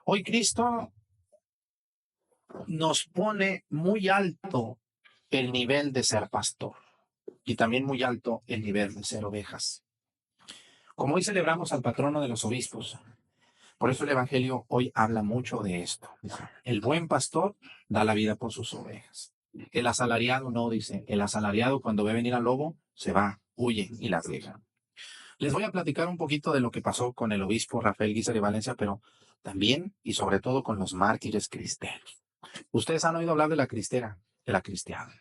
Hoy Cristo nos pone muy alto el nivel de ser pastor y también muy alto el nivel de ser ovejas. Como hoy celebramos al patrono de los obispos, por eso el Evangelio hoy habla mucho de esto. El buen pastor da la vida por sus ovejas. El asalariado no, dice. El asalariado cuando ve venir al lobo se va, huye y las deja. Les voy a platicar un poquito de lo que pasó con el obispo Rafael Guízar de Valencia, pero también y sobre todo con los mártires cristeros. Ustedes han oído hablar de la cristera, de la cristiada.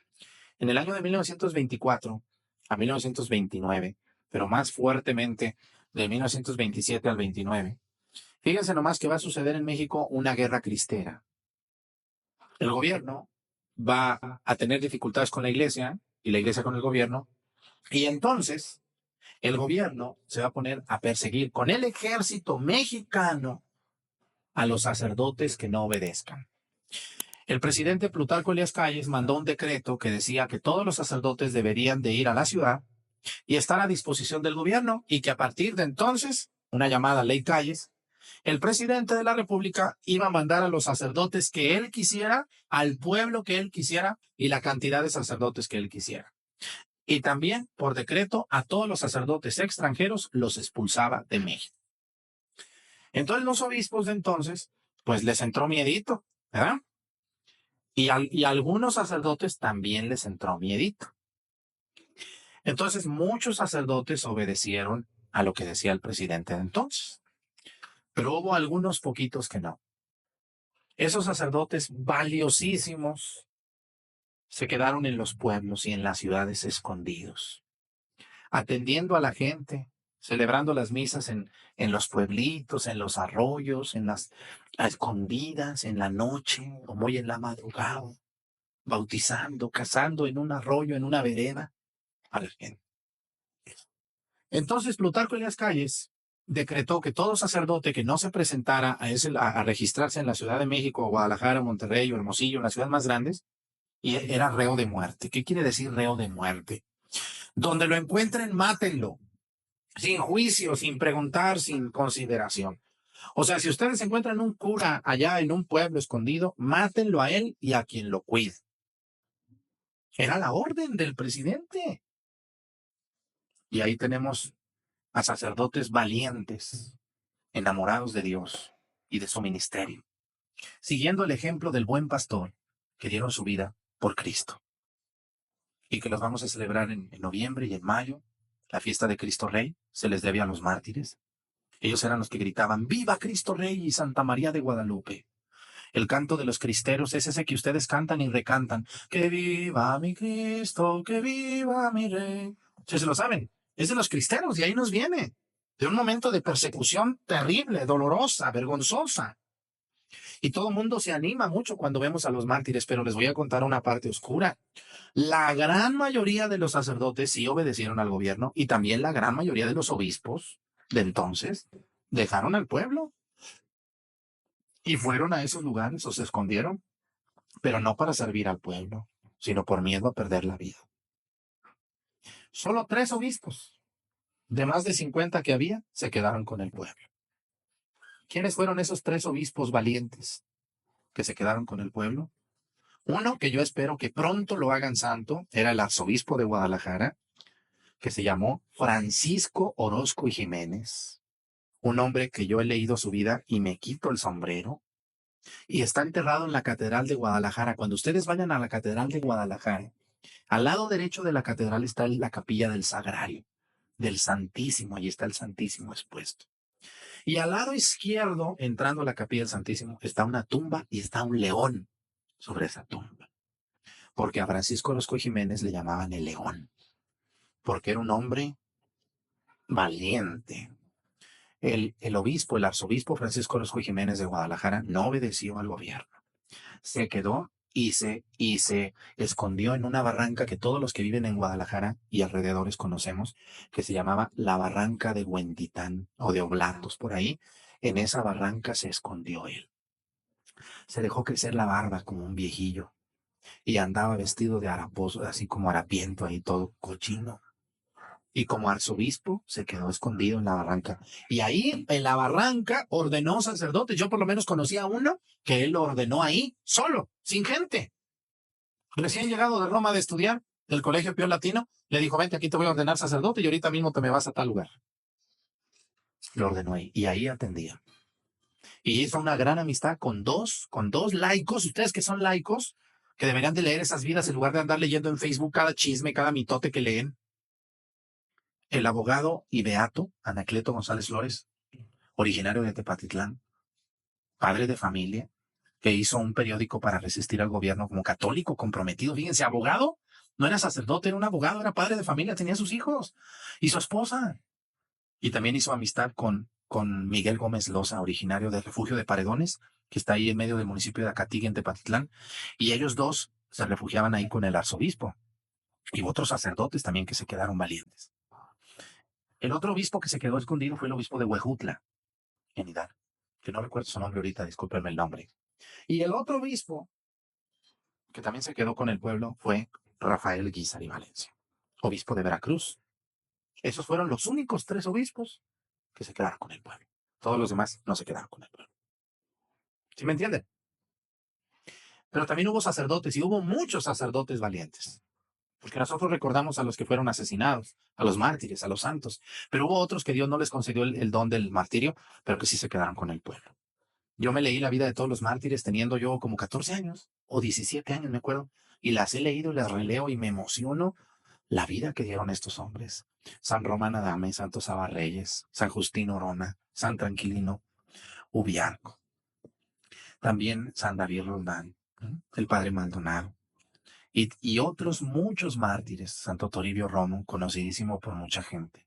En el año de 1924 a 1929, pero más fuertemente de 1927 al 29, fíjense nomás que va a suceder en México una guerra cristera. El gobierno va a tener dificultades con la iglesia y la iglesia con el gobierno, y entonces el gobierno se va a poner a perseguir con el ejército mexicano a los sacerdotes que no obedezcan. El presidente Plutarco Elías Calles mandó un decreto que decía que todos los sacerdotes deberían de ir a la ciudad y estar a disposición del gobierno y que a partir de entonces, una llamada Ley Calles, el presidente de la República iba a mandar a los sacerdotes que él quisiera, al pueblo que él quisiera y la cantidad de sacerdotes que él quisiera. Y también, por decreto, a todos los sacerdotes extranjeros los expulsaba de México. Entonces los obispos de entonces, pues les entró miedito, ¿verdad? Y a algunos sacerdotes también les entró miedito. Entonces muchos sacerdotes obedecieron a lo que decía el presidente de entonces, pero hubo algunos poquitos que no. Esos sacerdotes valiosísimos se quedaron en los pueblos y en las ciudades escondidos, atendiendo a la gente, celebrando las misas en los pueblitos, en los arroyos, en las a escondidas, en la noche o muy en la madrugada, bautizando, casando en un arroyo, en una vereda a la gente. Entonces Plutarco Elías Calles decretó que todo sacerdote que no se presentara a registrarse en la Ciudad de México, Guadalajara, Monterrey o Hermosillo, en las ciudades más grandes, y era reo de muerte. ¿Qué quiere decir reo de muerte? Donde lo encuentren, mátenlo. Sin juicio, sin preguntar, sin consideración. O sea, si ustedes encuentran un cura allá en un pueblo escondido, mátenlo a él y a quien lo cuide. Era la orden del presidente. Y ahí tenemos a sacerdotes valientes, enamorados de Dios y de su ministerio, siguiendo el ejemplo del buen pastor que dieron su vida por Cristo. Y que los vamos a celebrar en noviembre y en mayo, la fiesta de Cristo Rey, se les debe a los mártires. Ellos eran los que gritaban, ¡Viva Cristo Rey y Santa María de Guadalupe! El canto de los cristeros es ese que ustedes cantan y recantan. ¡Que viva mi Cristo, que viva mi Rey! ¿Se lo saben? Es de los cristeros y ahí nos viene. De un momento de persecución terrible, dolorosa, vergonzosa. Y todo el mundo se anima mucho cuando vemos a los mártires, pero les voy a contar una parte oscura. La gran mayoría de los sacerdotes sí obedecieron al gobierno y también la gran mayoría de los obispos de entonces dejaron al pueblo y fueron a esos lugares o se escondieron, pero no para servir al pueblo, sino por miedo a perder la vida. Solo 3 obispos de más de 50 que había se quedaron con el pueblo. ¿Quiénes fueron esos 3 obispos valientes que se quedaron con el pueblo? Uno, que yo espero que pronto lo hagan santo, era el arzobispo de Guadalajara, que se llamó Francisco Orozco y Jiménez, un hombre que yo he leído su vida y me quito el sombrero, y está enterrado en la Catedral de Guadalajara. Cuando ustedes vayan a la Catedral de Guadalajara, al lado derecho de la catedral está la capilla del Sagrario, del Santísimo, allí está el Santísimo expuesto. Y al lado izquierdo, entrando a la capilla del Santísimo, está una tumba y está un león sobre esa tumba. Porque a Francisco Orozco Jiménez le llamaban el león, porque era un hombre valiente. El obispo, el arzobispo Francisco Orozco Jiménez de Guadalajara no obedeció al gobierno. Se quedó y se escondió en una barranca que todos los que viven en Guadalajara y alrededores conocemos, que se llamaba la Barranca de Huentitán o de Oblatos, por ahí. En esa barranca se escondió él. Se dejó crecer la barba como un viejillo y andaba vestido de haraposo, así como harapiento ahí todo cochino. y como arzobispo se quedó escondido en la barranca. Y ahí, en la barranca, ordenó sacerdotes. Yo por lo menos conocí a uno que él lo ordenó ahí, solo, sin gente. Recién llegado de Roma de estudiar, del Colegio Pío Latino, le dijo, vente, aquí te voy a ordenar sacerdote y ahorita mismo te me vas a tal lugar. Lo ordenó ahí y ahí atendía. Y hizo una gran amistad con dos laicos, ustedes que son laicos, que deberían de leer esas vidas en lugar de andar leyendo en Facebook cada chisme, cada mitote que leen. El abogado y beato Anacleto González Flores, originario de Tepatitlán, padre de familia, que hizo un periódico para resistir al gobierno como católico comprometido. Fíjense, abogado, no era sacerdote, era un abogado, era padre de familia, tenía sus hijos y su esposa. Y también hizo amistad con Miguel Gómez Loza, originario del refugio de Paredones, que está ahí en medio del municipio de Acatiguá, en Tepatitlán. Y ellos dos se refugiaban ahí con el arzobispo y otros sacerdotes también que se quedaron valientes. El otro obispo que se quedó escondido fue el obispo de Huejutla, en Hidalgo, que no recuerdo su nombre ahorita, discúlpenme el nombre. Y el otro obispo que también se quedó con el pueblo fue Rafael Guízar y Valencia, obispo de Veracruz. Esos fueron los únicos 3 obispos que se quedaron con el pueblo. Todos los demás no se quedaron con el pueblo. ¿Sí me entienden? Pero también hubo sacerdotes y hubo muchos sacerdotes valientes. Porque nosotros recordamos a los que fueron asesinados, a los mártires, a los santos. Pero hubo otros que Dios no les concedió el don del martirio, pero que sí se quedaron con el pueblo. Yo me leí la vida de todos los mártires teniendo yo como 14 años o 17 años, me acuerdo. Y las he leído y las releo y me emociono la vida que dieron estos hombres. San Román Adame, Santo Saba Reyes, San Justino Orona, San Tranquilino Ubiarco. También San David Roldán, el Padre Maldonado. Y otros muchos mártires, Santo Toribio Romo, conocidísimo por mucha gente.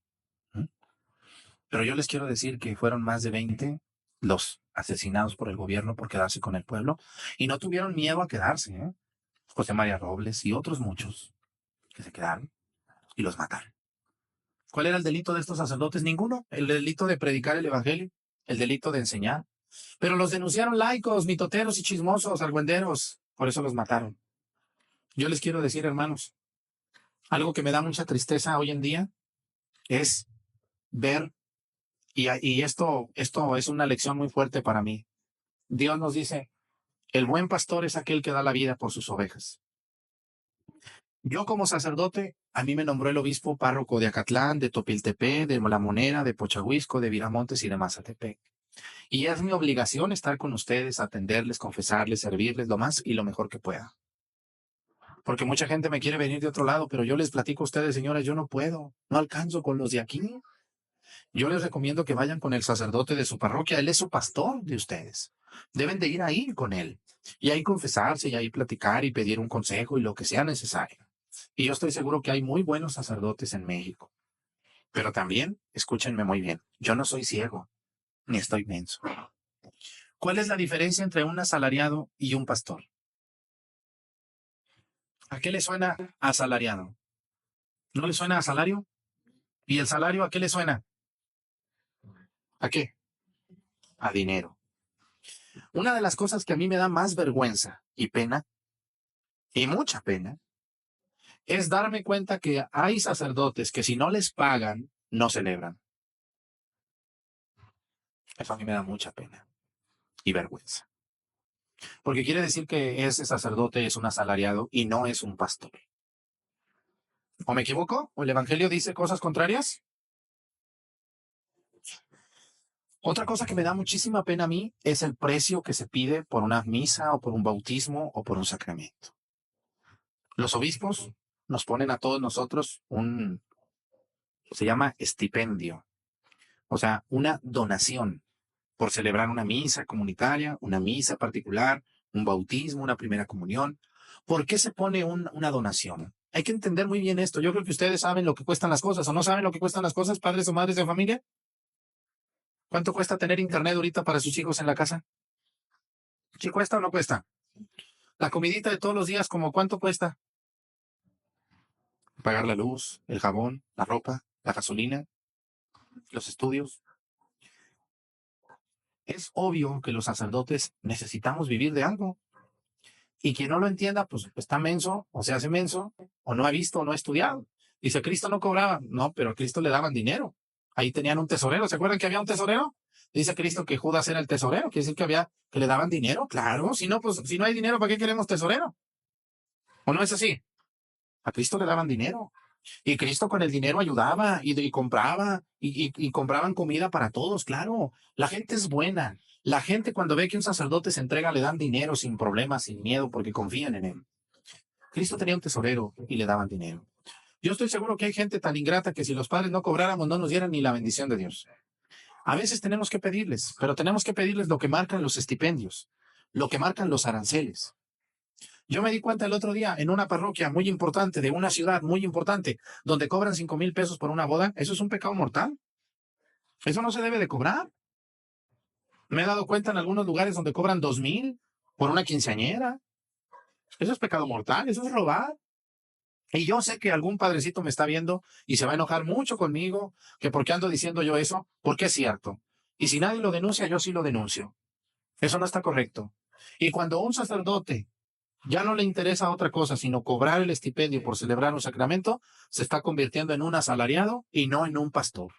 Pero yo les quiero decir que fueron más de 20 los asesinados por el gobierno por quedarse con el pueblo y no tuvieron miedo a quedarse. José María Robles y otros muchos que se quedaron y los mataron. ¿Cuál era el delito de estos sacerdotes? Ninguno. El delito de predicar el evangelio, el delito de enseñar. Pero los denunciaron laicos, mitoteros y chismosos, argüenderos. Por eso los mataron. Yo les quiero decir, hermanos, algo que me da mucha tristeza hoy en día es ver, y esto es una lección muy fuerte para mí. Dios nos dice, el buen pastor es aquel que da la vida por sus ovejas. Yo como sacerdote, a mí me nombró el obispo párroco de Acatlán, de Topiltepec, de La Monera, de Pochahuisco, de Viramontes y de Mazatepec. Y es mi obligación estar con ustedes, atenderles, confesarles, servirles lo más y lo mejor que pueda. Porque mucha gente me quiere venir de otro lado, pero yo les platico a ustedes, señores, yo no puedo, no alcanzo con los de aquí. Yo les recomiendo que vayan con el sacerdote de su parroquia, él es su pastor de ustedes. Deben de ir ahí con él y ahí confesarse y ahí platicar y pedir un consejo y lo que sea necesario. Y yo estoy seguro que hay muy buenos sacerdotes en México. Pero también, escúchenme muy bien, yo no soy ciego, ni estoy menso. ¿Cuál es la diferencia entre un asalariado y un pastor? ¿A qué le suena asalariado? ¿No le suena a salario? ¿Y el salario a qué le suena? ¿A qué? A dinero. Una de las cosas que a mí me da más vergüenza y pena, y mucha pena, es darme cuenta que hay sacerdotes que si no les pagan, no celebran. Eso a mí me da mucha pena y vergüenza. Porque quiere decir que ese sacerdote es un asalariado y no es un pastor. ¿O me equivoco? ¿O el Evangelio dice cosas contrarias? Otra cosa que me da muchísima pena a mí es el precio que se pide por una misa o por un bautismo o por un sacramento. Los obispos nos ponen a todos nosotros se llama estipendio, o sea, una donación por celebrar una misa comunitaria, una misa particular, un bautismo, una primera comunión. ¿Por qué se pone una donación? Hay que entender muy bien esto. Yo creo que ustedes saben lo que cuestan las cosas o no saben lo que cuestan las cosas, padres o madres de familia. ¿Cuánto cuesta tener internet ahorita para sus hijos en la casa? ¿Sí cuesta o no cuesta? La comidita de todos los días, ¿como cuánto cuesta? Pagar la luz, el jabón, la ropa, la gasolina, los estudios. Es obvio que los sacerdotes necesitamos vivir de algo. Y quien no lo entienda, pues está menso, o se hace menso, o no ha visto, o no ha estudiado. Dice, Cristo no cobraba. No, pero a Cristo le daban dinero. Ahí tenían un tesorero. ¿Se acuerdan que había un tesorero? Dice Cristo que Judas era el tesorero. Quiere decir que le daban dinero. Claro, si no, pues, si no hay dinero, ¿para qué queremos tesorero? ¿O no es así? A Cristo le daban dinero. Y Cristo con el dinero ayudaba y compraba y compraban comida para todos, claro. La gente es buena. La gente cuando ve que un sacerdote se entrega le dan dinero sin problemas, sin miedo, porque confían en él. Cristo tenía un tesorero y le daban dinero. Yo estoy seguro que hay gente tan ingrata que si los padres no cobráramos no nos dieran ni la bendición de Dios. A veces tenemos que pedirles, pero tenemos que pedirles lo que marcan los estipendios, lo que marcan los aranceles. Yo me di cuenta el otro día en una parroquia muy importante, de una ciudad muy importante, donde cobran 5,000 pesos por una boda. Eso es un pecado mortal. Eso no se debe de cobrar. Me he dado cuenta en algunos lugares donde cobran 2,000 por una quinceañera. Eso es pecado mortal, eso es robar. Y yo sé que algún padrecito me está viendo y se va a enojar mucho conmigo, que por qué ando diciendo yo eso, porque es cierto. Y si nadie lo denuncia, yo sí lo denuncio. Eso no está correcto. Y cuando un sacerdote ya no le interesa otra cosa, sino cobrar el estipendio por celebrar un sacramento, se está convirtiendo en un asalariado y no en un pastor.